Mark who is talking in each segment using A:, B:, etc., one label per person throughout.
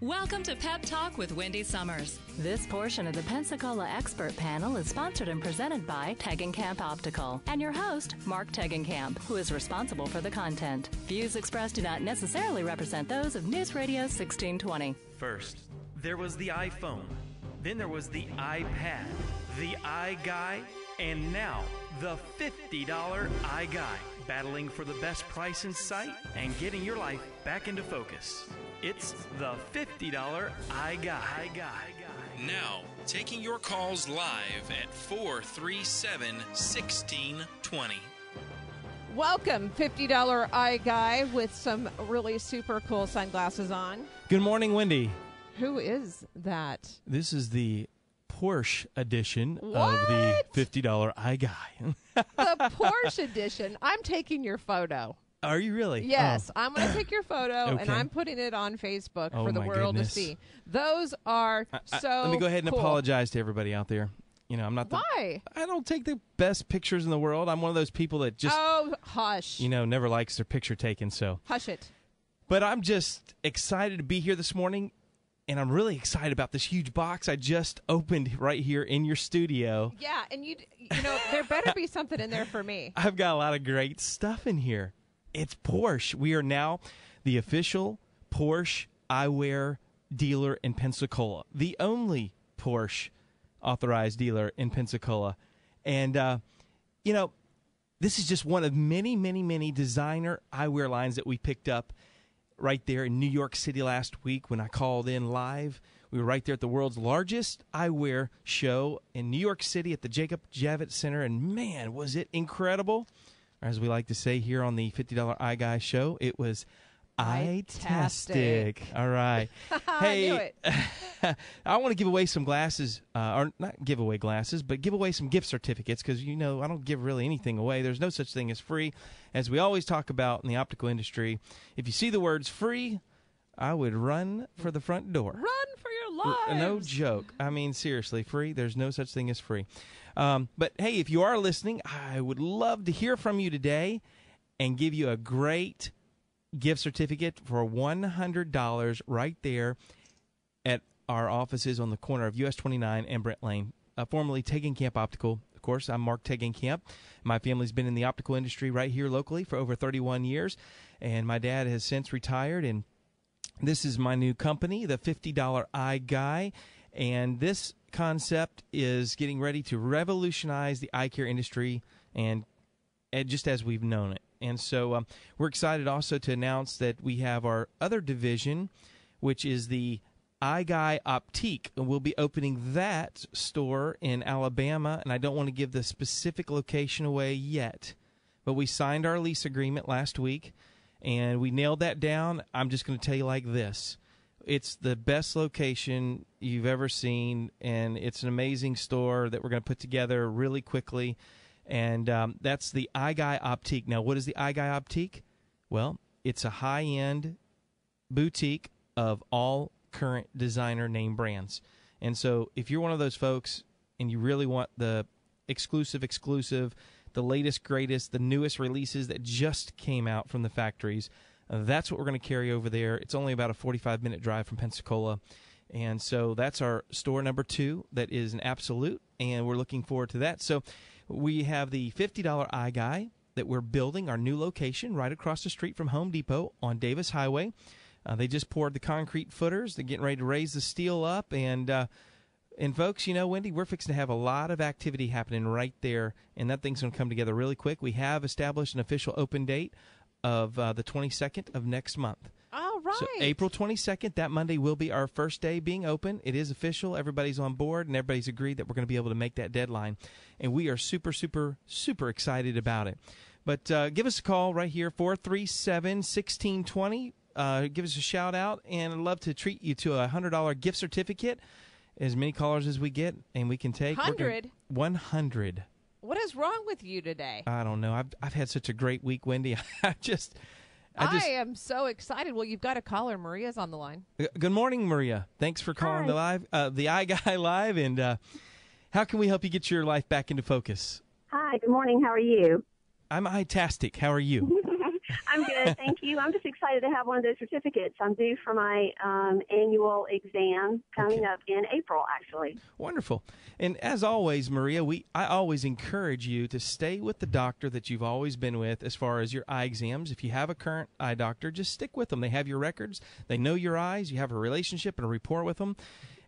A: Welcome to Pep Talk with Wendy Summers.
B: This portion of the Pensacola Expert Panel is sponsored and presented by Tegenkamp Optical and your host, Mark Tegenkamp, who is responsible for the content. Views expressed do not necessarily represent those of News Radio 1620.
C: First, there was the iPhone. Then there was the iPad, the iGuy, and now the $50 iGuy, battling for the best price in sight and getting your life back into focus. It's the $50 iGuy.
D: Now, taking your calls live at 437-1620.
E: Welcome, $50 iGuy with some really super cool sunglasses on.
F: Good morning, Wendy.
E: Who is that?
F: This is the Porsche edition
E: What?
F: of the $50 iGuy.
E: The Porsche edition. I'm taking your photo.
F: Are you really?
E: Yes, I'm going to take your photo, and
F: Okay.
E: I'm putting it on Facebook
F: Oh,
E: for the
F: my
E: world
F: goodness.
E: to see. Those are so
F: Let me go ahead and
E: cool.
F: apologize to everybody out there. You know, I'm not the...
E: Why?
F: I don't take the best pictures in the world. I'm one of those people that just,
E: Oh, hush.
F: never likes their picture taken, so...
E: Hush it.
F: But I'm just excited to be here this morning, and I'm really excited about this huge box I just opened right here in your studio.
E: Yeah, and you know, there better be something in there for me.
F: I've got a lot of great stuff in here. It's Porsche. We are now the official Porsche eyewear dealer in Pensacola, the only Porsche authorized dealer in Pensacola. And, this is just one of many, many, many designer eyewear lines that we picked up right there in New York City last week when I called in live. We were right there at the world's largest eyewear show in New York City at the Jacob Javits Center, and man, was it incredible. As we like to say here on the $50 iGuy show, it was eye-tastic. All right. Hey,
E: I knew it.
F: I want to give away some glasses, or not give away glasses, but give away some gift certificates because, I don't give really anything away. There's no such thing as free. As we always talk about in the optical industry, if you see the words free, I would run for the front door.
E: Run for your lives.
F: No joke. I mean, seriously, free. There's no such thing as free. But, hey, if you are listening, I would love to hear from you today and give you a great gift certificate for $100 right there at our offices on the corner of US 29 and Brent Lane, formerly Tegenkamp Optical. Of course, I'm Mark Tegenkamp. My family's been in the optical industry right here locally for over 31 years, and my dad has since retired, and this is my new company, the $50 iGuy, and this concept is getting ready to revolutionize the eye care industry and just as we've known it. And so we're excited also to announce that we have our other division, which is the iGuy Optique. And we'll be opening that store in Alabama, and I don't want to give the specific location away yet. But we signed our lease agreement last week, and we nailed that down. I'm just going to tell you like this. It's the best location you've ever seen, and it's an amazing store that we're going to put together really quickly. And that's the iGuy Optique. Now, what is the iGuy Optique? Well, it's a high-end boutique of all current designer name brands. And so if you're one of those folks and you really want the exclusive, the latest, greatest, the newest releases that just came out from the factories, that's what we're going to carry over there. It's only about a 45-minute drive from Pensacola. And so that's our store number 2 that is an absolute, and we're looking forward to that. So we have the $50 iGuy that we're building, our new location right across the street from Home Depot on Davis Highway. They just poured the concrete footers. They're getting ready to raise the steel up. And folks, Wendy, we're fixing to have a lot of activity happening right there, and that thing's going to come together really quick. We have established an official open date of the 22nd of next month.
E: All right.
F: So April 22nd, that Monday will be our first day being open. It is official. Everybody's on board, and everybody's agreed that we're going to be able to make that deadline. And we are super, super, super excited about it. But give us a call right here, 437-1620. Give us a shout-out, and I'd love to treat you to a $100 gift certificate, as many callers as we get, and we can take.
E: 100?
F: 100.
E: What is wrong with you today?
F: I don't know. I've had such a great week, Wendy. I
E: am so excited. Well, you've got a caller. Maria's on the line.
F: Good morning, Maria. Thanks for calling the iGuy Live. And how can we help you get your life back into focus?
G: Hi, good morning. How are you?
F: I'm eye-tastic. How are you?
G: I'm good, thank you. I'm just excited to have one of those certificates. I'm due for my annual exam coming up in April, actually.
F: Wonderful. And as always, Maria, I always encourage you to stay with the doctor that you've always been with as far as your eye exams. If you have a current eye doctor, just stick with them. They have your records. They know your eyes. You have a relationship and a rapport with them.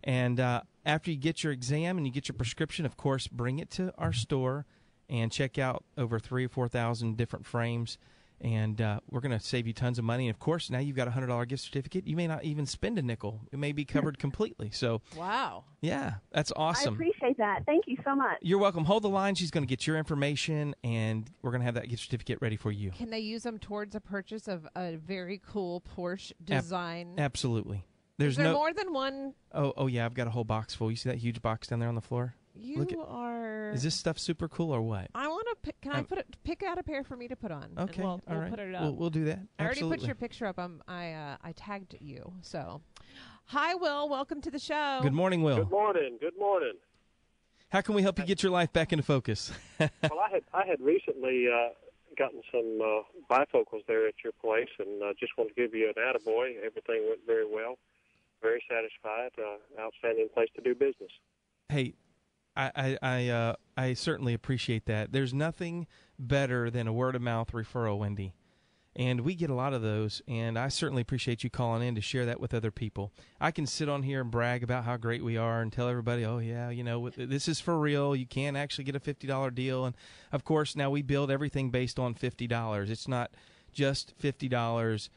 F: And after you get your exam and you get your prescription, of course, bring it to our store and check out over 3,000 or 4,000 different frames. And we're going to save you tons of money. And, of course, now you've got a $100 gift certificate. You may not even spend a nickel. It may be covered completely. So,
E: wow.
F: Yeah, that's awesome.
G: I appreciate that. Thank you so much.
F: You're welcome. Hold the line. She's going to get your information, and we're going to have that gift certificate ready for you.
E: Can they use them towards a purchase of a very cool Porsche design?
F: Absolutely.
E: Is there more than one?
F: Oh, yeah. I've got a whole box full. You see that huge box down there on the floor? Is this stuff super cool or what?
E: I want to. Can I pick out a pair for me to put on?
F: Okay,
E: we'll
F: right.
E: Put it up.
F: We'll do that.
E: I already
F: Absolutely.
E: put your picture up. I tagged you. So, hi, Will. Welcome to the show.
F: Good morning, Will.
H: Good morning. Good morning.
F: How can we help you get your life back into focus?
H: Well, I had recently gotten some bifocals there at your place, and just want to give you an attaboy. Everything went very well. Very satisfied. Outstanding place to do business.
F: Hey, I certainly appreciate that. There's nothing better than a word-of-mouth referral, Wendy. And we get a lot of those, and I certainly appreciate you calling in to share that with other people. I can sit on here and brag about how great we are and tell everybody, oh, yeah, this is for real. You can actually get a $50 deal. And, of course, now we build everything based on $50. It's not just $50.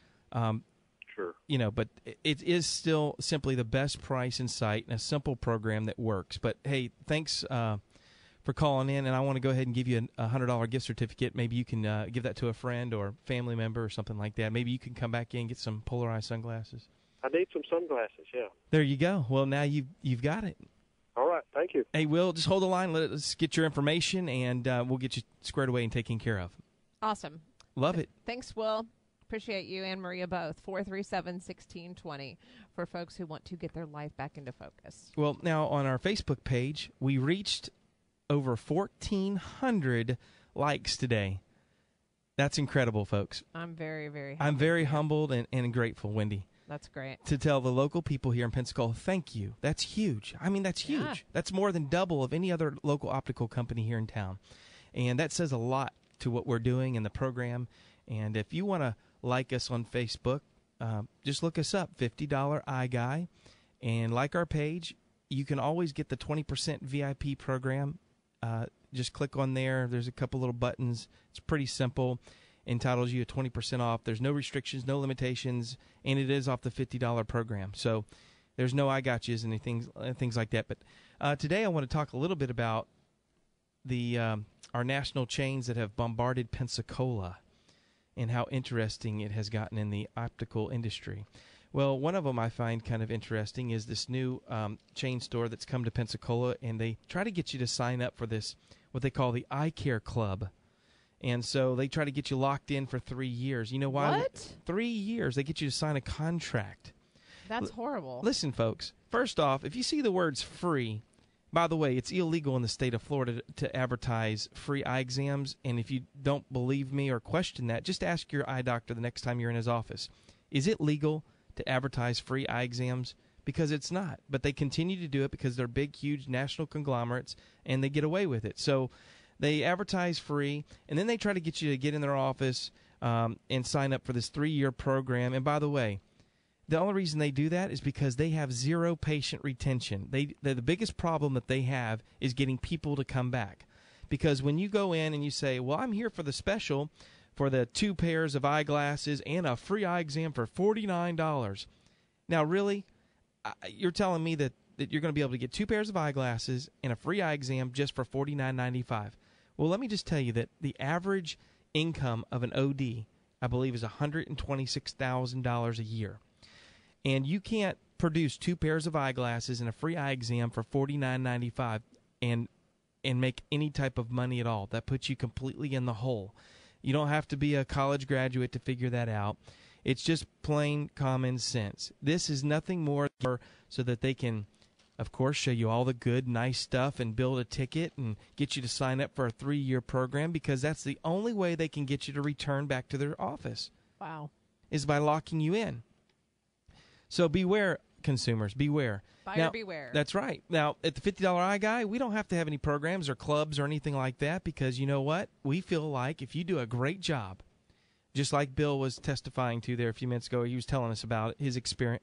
H: Sure.
F: But it is still simply the best price in sight and a simple program that works. But, hey, thanks for calling in, and I want to go ahead and give you a $100 gift certificate. Maybe you can give that to a friend or family member or something like that. Maybe you can come back in and get some polarized sunglasses.
H: I need some sunglasses, yeah.
F: There you go. Well, now you've got it.
H: All right, thank you.
F: Hey, Will, just hold the line. Let us get your information, and we'll get you squared away and taken care of.
E: Awesome.
F: Love it.
E: Thanks, Will. Appreciate you and Maria both. 437-1620 for folks who want to get their life back into focus.
F: Well, now on our Facebook page, we reached over 1,400 likes today. That's incredible, folks.
E: I'm very, very
F: I'm very humbled and grateful, Wendy.
E: That's great.
F: To tell the local people here in Pensacola, thank you. That's huge. I mean, that's huge.
E: Yeah.
F: That's more than double of any other local optical company here in town. And that says a lot to what we're doing in the program. And if you want to like us on Facebook, just look us up, $50 Eye Guy, and like our page. You can always get the 20% VIP program. Just click on there. There's a couple little buttons. It's pretty simple. Entitles you to 20% off. There's no restrictions, no limitations, and it is off the $50 program. So there's no I gotchas and things like that. But today I want to talk a little bit about our national chains that have bombarded Pensacola and how interesting it has gotten in the optical industry. Well, one of them I find kind of interesting is this new chain store that's come to Pensacola, and they try to get you to sign up for this, what they call the Eye Care Club. And so they try to get you locked in for 3 years. You know why?
E: What?
F: 3 years. They get you to sign a contract.
E: That's horrible.
F: Listen, folks, first off, if you see the words free, by the way, it's illegal in the state of Florida to advertise free eye exams, and if you don't believe me or question that, just ask your eye doctor the next time you're in his office. Is it legal to advertise free eye exams? Because it's not, but they continue to do it because they're big, huge national conglomerates, and they get away with it. So they advertise free, and then they try to get you to get in their office and sign up for this 3-year program. And by the way, the only reason they do that is because they have zero patient retention. The biggest problem that they have is getting people to come back. Because when you go in and you say, well, I'm here for the special for the 2 pairs of eyeglasses and a free eye exam for $49. Now, really, you're telling me that you're going to be able to get 2 pairs of eyeglasses and a free eye exam just for $49.95. Well, let me just tell you that the average income of an OD, I believe, is $126,000 a year. And you can't produce 2 pairs of eyeglasses and a free eye exam for $49.95 and make any type of money at all. That puts you completely in the hole. You don't have to be a college graduate to figure that out. It's just plain common sense. This is nothing more so that they can of course, show you all the good, nice stuff and build a ticket and get you to sign up for a 3-year program, because that's the only way they can get you to return back to their office.
E: Wow.
F: Is by locking you in. So beware, consumers, beware.
E: Buyer beware.
F: That's right. Now, at the $50 iGuy, we don't have to have any programs or clubs or anything like that, because you know what? We feel like if you do a great job, just like Bill was testifying to there a few minutes ago, he was telling us about his experience.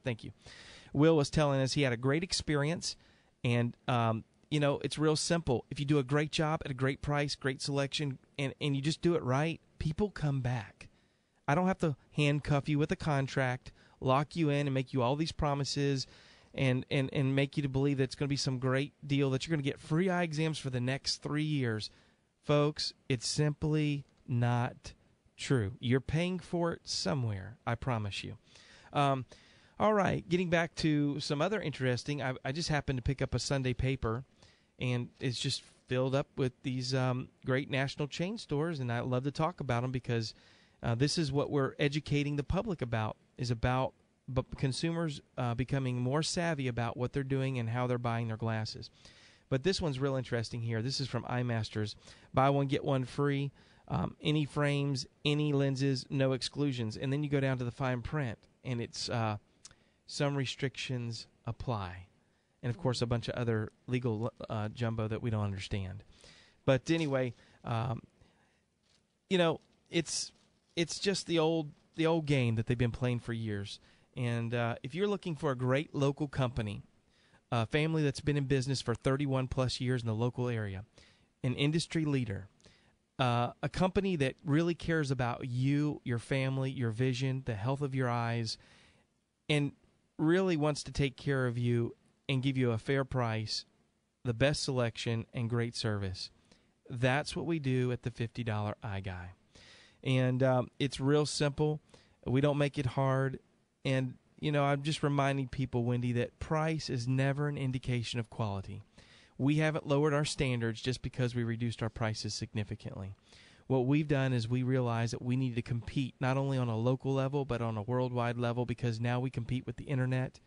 F: Thank you. Will was telling us he had a great experience, and, it's real simple. If you do a great job at a great price, great selection, and you just do it right, people come back. I don't have to handcuff you with a contract, lock you in, and make you all these promises and make you to believe that it's going to be some great deal that you're going to get free eye exams for the next 3 years. Folks, it's simply not true. You're paying for it somewhere, I promise you. All right, getting back to some other interesting, I just happened to pick up a Sunday paper, and it's just filled up with these great national chain stores, and I love to talk about them because this is what we're educating the public about, is about consumers becoming more savvy about what they're doing and how they're buying their glasses. But this one's real interesting here. This is from iMasters. Buy one, get one free. Any frames, any lenses, no exclusions. And then you go down to the fine print, and it's some restrictions apply. And, of course, a bunch of other legal jumbo that we don't understand. But anyway, it's just the old game that they've been playing for years. And if you're looking for a great local company, a family that's been in business for 31-plus years in the local area, an industry leader, a company that really cares about you, your family, your vision, the health of your eyes, and really wants to take care of you and give you a fair price, the best selection, and great service. That's what we do at the $50 iGuy. And it's real simple. We don't make it hard. And, I'm just reminding people, Wendy, that price is never an indication of quality. We haven't lowered our standards just because we reduced our prices significantly. What we've done is we realize that we need to compete not only on a local level but on a worldwide level, because now we compete with the internet,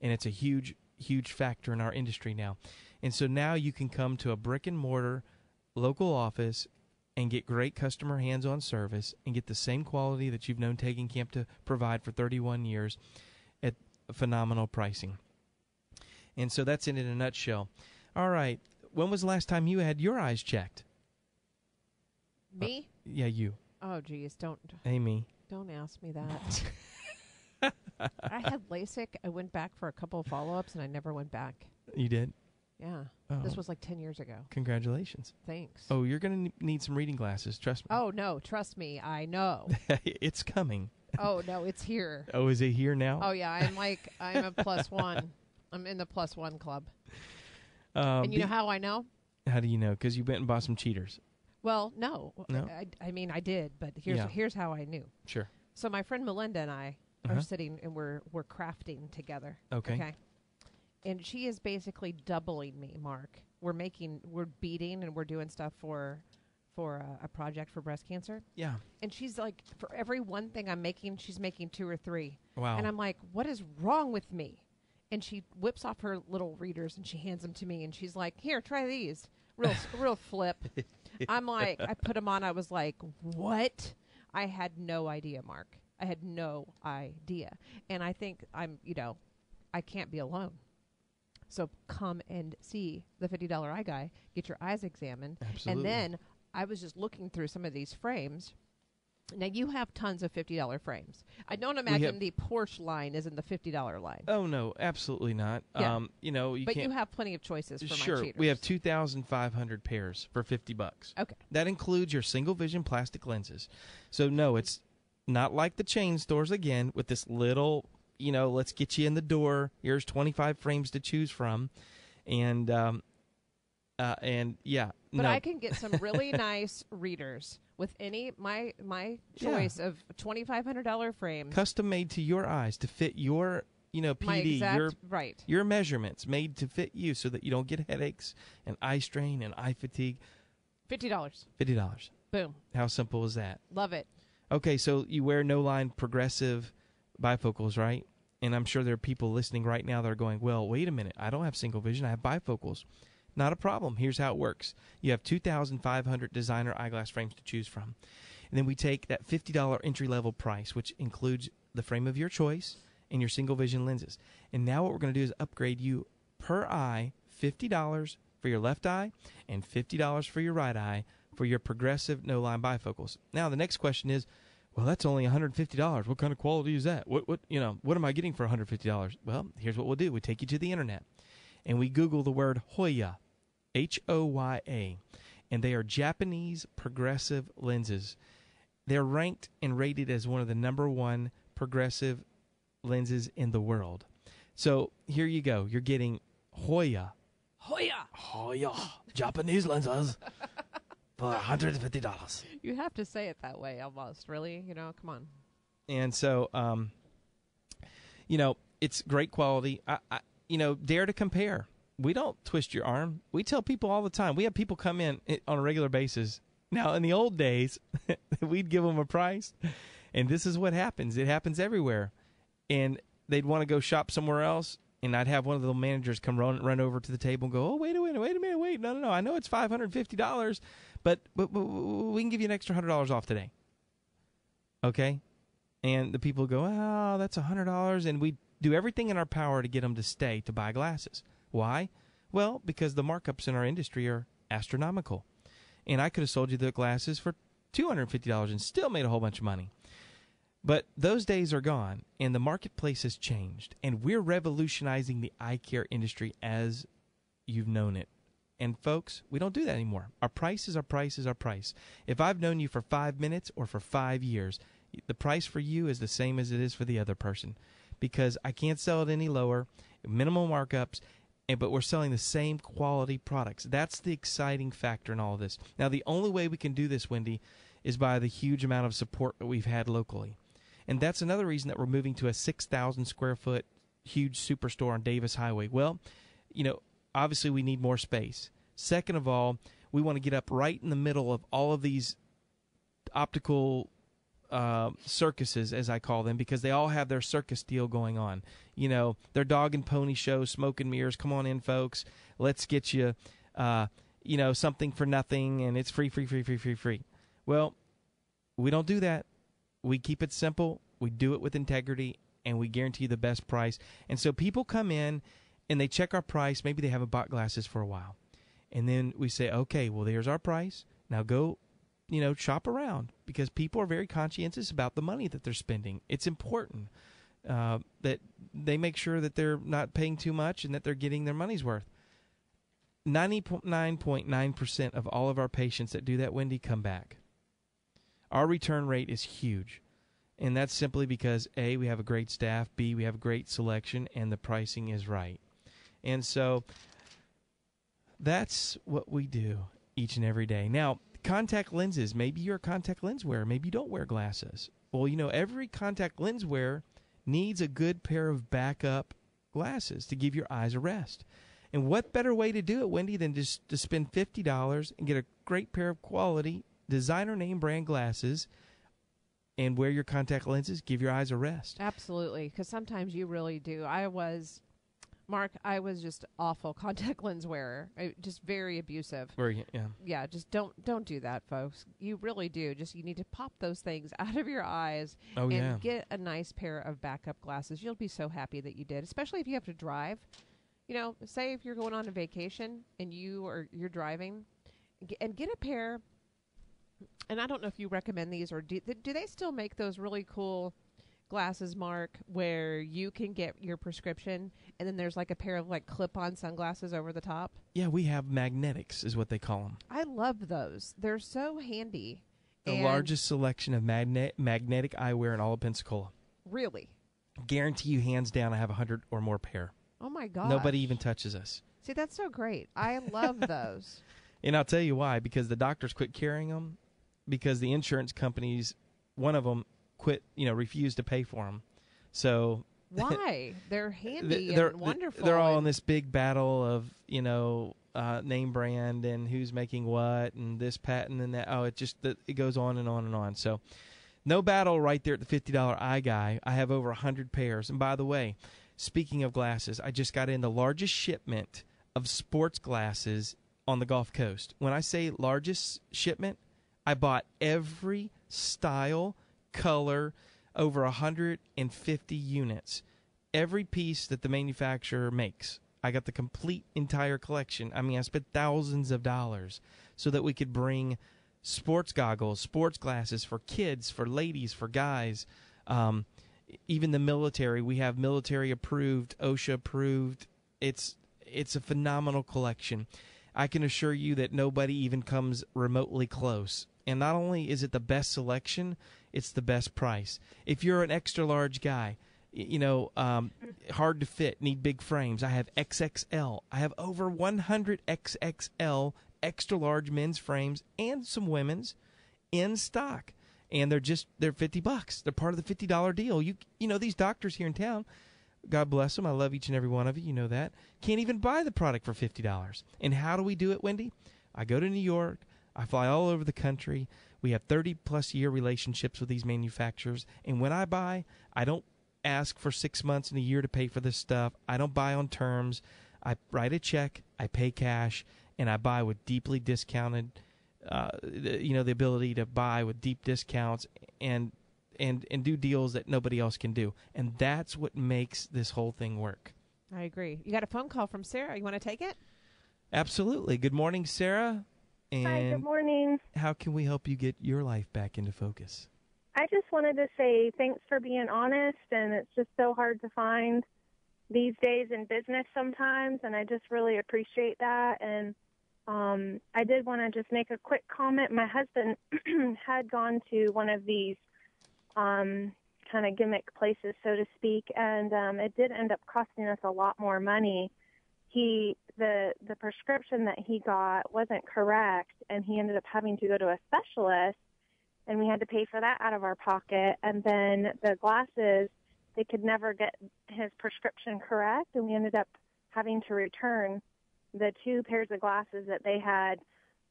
F: and it's a huge, huge factor in our industry now. And so now you can come to a brick-and-mortar local office and get great customer hands-on service and get the same quality that you've known Tagging Camp to provide for 31 years at phenomenal pricing. And so that's it in a nutshell. All right. When was the last time you had your eyes checked?
E: Me?
F: Yeah, you.
E: Oh, geez, don't ask me that. I had LASIK. I went back for a couple of follow-ups, and I never went back.
F: You did?
E: Yeah.
F: Oh.
E: This was like 10 years ago.
F: Congratulations.
E: Thanks.
F: Oh, you're going to need some reading glasses. Trust me.
E: Oh, no. Trust me. I know.
F: It's coming.
E: Oh, no. It's here.
F: Oh, is it here now?
E: Oh, yeah. I'm a +1. I'm in the +1 club. And you know how I know?
F: How do you know? Because you went and bought some cheaters.
E: Well, no. I mean, I did, but here's how I knew.
F: Sure.
E: So my friend Melinda and I are sitting, and we're crafting together.
F: Okay.
E: And she is basically doubling me, Mark. We're beading, and we're doing stuff for a project for breast cancer.
F: Yeah.
E: And she's like, for every one thing I'm making, she's making 2 or 3.
F: Wow.
E: And I'm like, what is wrong with me? And she whips off her little readers, and she hands them to me, and she's like, here, try these. Real flip. I'm like, I put them on. I was like, what? I had no idea, Mark. I had no idea. And I think I can't be alone. So come and see the $50 iGuy. Get your eyes examined.
F: Absolutely.
E: And then I was just looking through some of these frames. Now, you have tons of $50 frames. I don't imagine the Porsche line is in the $50 line.
F: Oh, no, absolutely not.
E: Yeah.
F: But
E: you have plenty of choices for my cheaters.
F: Sure, we have 2,500 pairs for $50.
E: Okay.
F: That includes your single vision plastic lenses. So, no, it's not like the chain stores, again, with this little, let's get you in the door. Here's 25 frames to choose from. And yeah.
E: But I can get some really nice readers with my choice of $2,500 frames,
F: custom made to your eyes to fit your PD, your measurements, made to fit you so that you don't get headaches and eye strain and eye fatigue. $50.
E: Boom.
F: How simple is that?
E: Love it.
F: Okay, so you wear no line progressive bifocals, right? And I'm sure there are people listening right now that are going, well, wait a minute. I don't have single vision. I have bifocals. Not a problem. Here's how it works. You have 2,500 designer eyeglass frames to choose from. And then we take that $50 entry-level price, which includes the frame of your choice and your single vision lenses. And now what we're going to do is upgrade you per eye $50 for your left eye and $50 for your right eye for your progressive no-line bifocals. Now the next question is, well, that's only $150. What kind of quality is that? What am I getting for $150? Well, here's what we'll do. We take you to the internet and we Google the word Hoya, Hoya, and they are Japanese progressive lenses. They're ranked and rated as one of the number one progressive lenses in the world. So here you go. You're getting Hoya, Japanese lenses for $150.
E: You have to say it that way almost, really. Come on.
F: And so, it's great quality. Dare to compare. We don't twist your arm. We tell people all the time. We have people come in on a regular basis. Now, in the old days, we'd give them a price, and this is what happens. It happens everywhere. And they'd want to go shop somewhere else, and I'd have one of the managers come run over to the table and go, oh, wait a minute. No. I know it's $550, but we can give you an extra $100 off today. Okay? And the people go, oh, that's $100, and we do everything in our power to get them to stay to buy glasses. Why? Well, because the markups in our industry are astronomical. And I could have sold you the glasses for $250 and still made a whole bunch of money. But those days are gone, and the marketplace has changed, and we're revolutionizing the eye care industry as you've known it. And, folks, we don't do that anymore. Our price is our price is our price. If I've known you for 5 minutes or for 5 years, the price for you is the same as it is for the other person, because I can't sell it any lower, minimal markups, but we're selling the same quality products. That's the exciting factor in all of this. Now, the only way we can do this, Wendy, is by the huge amount of support that we've had locally. And that's another reason that we're moving to a 6,000 square foot huge superstore on Davis Highway. Well, obviously we need more space. Second of all, we want to get up right in the middle of all of these optical circuses, as I call them, because they all have their circus deal going on. Their dog and pony show, smoke and mirrors. Come on in, folks. Let's get you, something for nothing, and it's free. Well, we don't do that. We keep it simple. We do it with integrity, and we guarantee the best price. And so people come in, and they check our price. Maybe they haven't bought glasses for a while. And then we say, okay, well, there's our price. Now go, shop around, because people are very conscientious about the money that they're spending. It's important that they make sure that they're not paying too much and that they're getting their money's worth. 99.9% of all of our patients that do that, Wendy, come back. Our return rate is huge, and that's simply because, A, we have a great staff, B, we have a great selection, and the pricing is right. And so that's what we do each and every day. Now, contact lenses. Maybe you're a contact lens wearer. Maybe you don't wear glasses. Well, every contact lens wearer needs a good pair of backup glasses to give your eyes a rest. And what better way to do it, Wendy, than just to spend $50 and get a great pair of quality designer name brand glasses and wear your contact lenses, give your eyes a rest.
E: Absolutely, because sometimes you really do. I was just awful contact lens wearer. Just very abusive. Yeah, just don't do that, folks. You really do. You need to pop those things out of your eyes and get a nice pair of backup glasses. You'll be so happy that you did, especially if you have to drive. Say if you're going on a vacation and you're driving, and get a pair. And I don't know if you recommend these, or do they still make those really cool glasses, Mark, where you can get your prescription and then there's like a pair of clip-on sunglasses over the top?
F: Yeah, we have magnetics is what they call them.
E: I love those. They're so handy.
F: The largest selection of magnetic eyewear in all of Pensacola.
E: Really?
F: Guarantee you, hands down, I have 100 or more pair.
E: Oh, my God.
F: Nobody even touches us.
E: See, that's so great. I love those.
F: And I'll tell you why. Because the doctors quit carrying them. Because the insurance companies, one of them refused to pay for them. So
E: why? They're handy and wonderful.
F: They're all in this big battle of, name brand and who's making what and this patent and that. Oh, it goes on and on and on. So No battle right there at the $50 eye guy. I have over 100 pairs. And by the way, speaking of glasses, I just got in the largest shipment of sports glasses on the Gulf Coast. When I say largest shipment, I bought every style, color, over 150 units. Every piece that the manufacturer makes. I got the complete entire collection. I mean, I spent thousands of dollars so that we could bring sports goggles, sports glasses for kids, for ladies, for guys. Even the military. We have military approved, OSHA approved. It's a phenomenal collection. I can assure you that nobody even comes remotely close. And not only is it the best selection, it's the best price. If you're an extra large guy, hard to fit, need big frames, I have XXL. I have over 100 XXL extra large men's frames and some women's in stock. And they're $50. They're part of the $50 deal. You know, these doctors here in town, God bless them, I love each and every one of you, you know that, can't even buy the product for $50. And how do we do it, Wendy? I go to New York. I fly all over the country. We have 30-plus year relationships with these manufacturers. And when I buy, I don't ask for 6 months and a year to pay for this stuff. I don't buy on terms. I write a check, I pay cash, and I buy with deeply discounted, the ability to buy with deep discounts and do deals that nobody else can do. And that's what makes this whole thing work.
E: I agree. You got a phone call from Sarah. You want to take it?
F: Absolutely. Good morning, Sarah. And
I: hi, good morning.
F: How can we help you get your life back into focus?
I: I just wanted to say thanks for being honest, and it's just so hard to find these days in business sometimes, and I just really appreciate that. And I did want to just make a quick comment. My husband had gone to one of these kind of gimmick places, so to speak, and it did end up costing us a lot more money. The prescription that he got wasn't correct, and he ended up having to go to a specialist, and we had to pay for that out of our pocket. And then the glasses, they could never get his prescription correct, and we ended up having to return the 2 pairs of glasses that they had,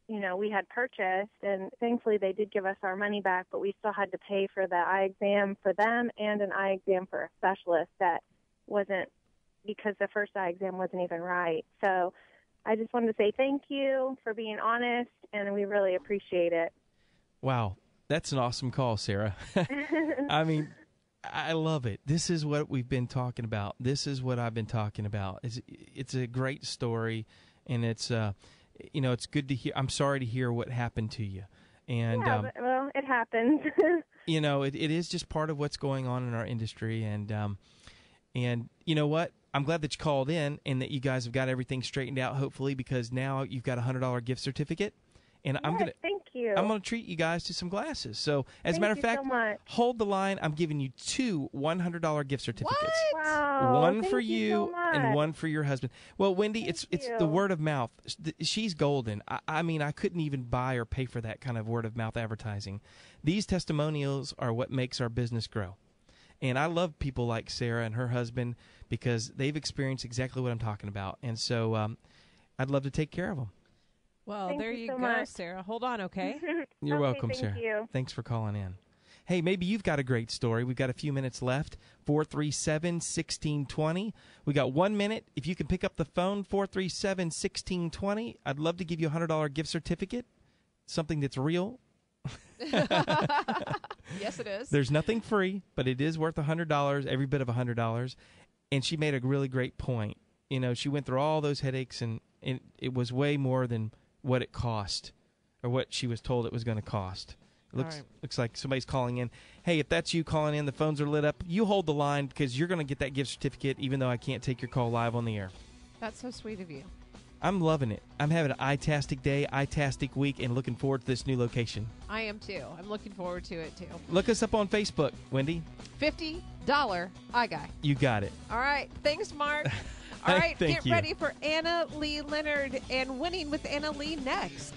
I: we had purchased, and thankfully they did give us our money back, but we still had to pay for the eye exam for them and an eye exam for a specialist that wasn't, because the first eye exam wasn't even right. So I just wanted to say thank you for being honest, and we really appreciate it.
F: Wow, that's an awesome call, Sarah. I mean, I love it. This is what we've been talking about. This is what I've been talking about. It's a great story, and it's it's good to hear. I'm sorry to hear what happened to you. And
I: well, it happens.
F: It is just part of what's going on in our industry, and you know what? I'm glad that you called in and that you guys have got everything straightened out, hopefully, because now you've got a $100 gift certificate. And
I: thank you.
F: I'm going to treat you guys to some glasses. So, as a matter of fact, hold the line. I'm giving you 2 $100 gift certificates.
E: What?
I: Wow,
F: one for
I: thank
F: you
I: so much.
F: and one for your husband. Well, Wendy, it's the word of mouth. She's golden. I mean, I couldn't even buy or pay for that kind of word of mouth advertising. These testimonials are what makes our business grow. And I love people like Sarah and her husband because they've experienced exactly what I'm talking about. And so I'd love to take care of them.
E: Well,
I: Thank
E: there
I: you
E: you
I: so
E: go,
I: much.
E: Sarah. Hold on, okay?
F: You're welcome,
I: thank
F: Sarah.
I: you.
F: Thanks for calling in. Hey, maybe you've got a great story. We've got a few minutes left. 437-1620. We got 1 minute. If you can pick up the phone, 437-1620. I'd love to give you a $100 gift certificate, something that's real.
E: Yes, it is.
F: There's nothing free, but it is worth $100, every bit of $100. And she made a really great point. She went through all those headaches, and it was way more than what it cost or what she was told it was going to cost. It looks like somebody's calling in. Hey, if that's you calling in, the phones are lit up. You hold the line because you're going to get that gift certificate even though I can't take your call live on the air.
E: That's so sweet of you.
F: I'm loving it. I'm having an eye-tastic day, eye-tastic week, and looking forward to this new location.
E: I am too. I'm looking forward to it too.
F: Look us up on Facebook, Wendy.
E: $50 eye guy.
F: You got it.
E: All right. Thanks, Mark. All right.
F: Thank
E: Get
F: you.
E: ready for Anna Lee Leonard and Winning with Anna Lee next.